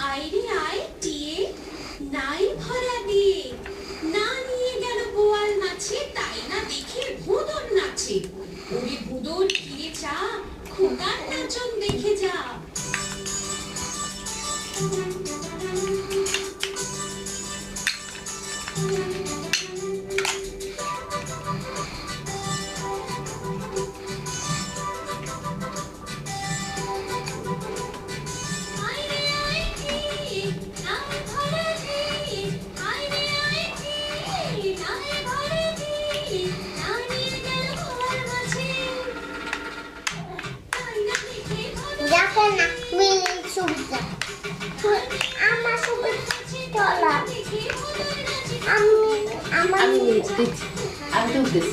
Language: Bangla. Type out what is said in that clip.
আইরে আয় টিয়ে নাই ভরা দিয়ে না নিয়ে গেল বোয়াল নাচে তাই না দেখে ভুদর নাচে ওরে ভুদর ফিরে যা খোকার নাচন দেখে যা I'm doing this.